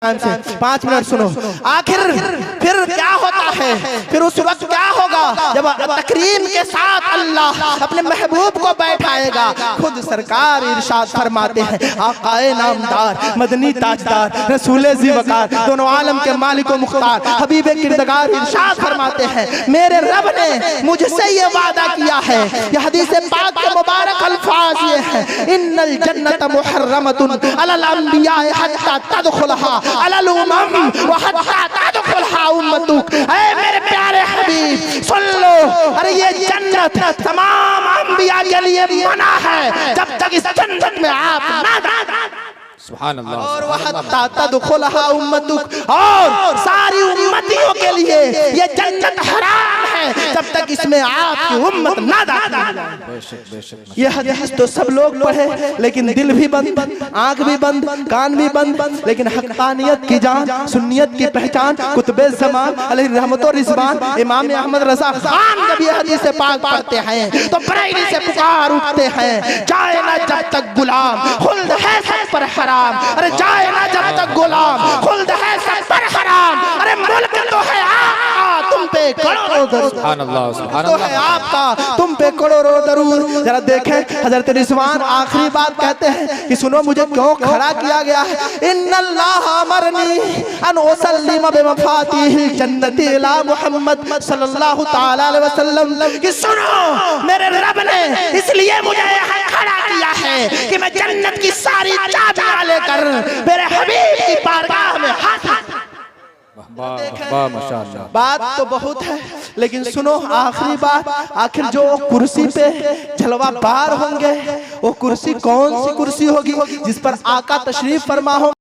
से 5 मिनट सुनो। आखिर फिर क्या होता है? फिर उस वक्त क्या होगा जब तकरीम के साथ अल्लाह अपने महबूब को बैठाएगा। खुद सरकार इरशाद फरमाते हैं, आकाए नामदार मदनी ताजदार रसूले ज़िवकार दोनों आलम के मालिक व मुख्तार हबीबे किरदगार इरशाद फरमाते हैं, मेरे रब ने मुझसे ये वादा किया है। यह हदीस पाक के मुबारक अल्फाज ये है, इन्नल जन्नत मुहर्रमतुन अलल अंबिया हत्ता तदखुलहा अलल उमम व हत्ता तदखुलहा उम्मतुक। ऐ मेरे प्यारे हबीब सुन लो, अरे ये जन्नत तमाम अंबिया के लिए मना है जब तक इस जन्नत में आप ना सुभान अल्लाह। और वहत्ता तदखुलहा उम्मतुक, और सारी उम्मतियों के लिए ये जन्नत हराम है जब तक इसमें आपकी उम्मत ना दाखिल हो जाए। ये हदीस तो सब लोग पढ़े, लेकिन दिल भी बंद, आंख भी बंद, कान भी बंद, लेकिन हक्कानियत की जान, सुन्नियत की पहचान कुतुबे ज़मान अलैहि रहमत व रिज़वान इमाम अहमद रज़ा खान जब ये हदीस पाक पढ़ते हैं तो बरेली से पुकार उठते हैं, जाए ना जब तक गुलाम खुल्द है सब पर हराम। अरे जाए ना जब तक गुलाम खुल्द है सब पर हराम। अरे मुल्क तो है आपका, तुम पे करोड़ों दरूद, सुभान अल्लाह, सुभान तो है आपका, तुम पे करोड़ों दरूद। जरा देखें हजरत रिज़वान आखिरी बात कहते हैं कि सुनो मुझे क्यों खड़ा किया गया है। इन्नल्लाह अमरनी अन उसल्लिम बिमफातिहिल जन्नति इला मुहम्मद सल्लल्लाहु तआला अलैहि वसल्लम, कि सुनो मेरे रब ने इसलिए मुझे यहाँ खड़ा किया है कि मैं जन्नत की सारी चाबियां लेकर मेरे हबीब की बारगाह में हाथ माशाअल्लाह। बात तो बहुत है, लेकिन सुनो आखिरी बात। आखिर जो कुर्सी पे जलवा बार होंगे वो कुर्सी कौन सी कुर्सी होगी जिस पर आका तशरीफ फरमा हो।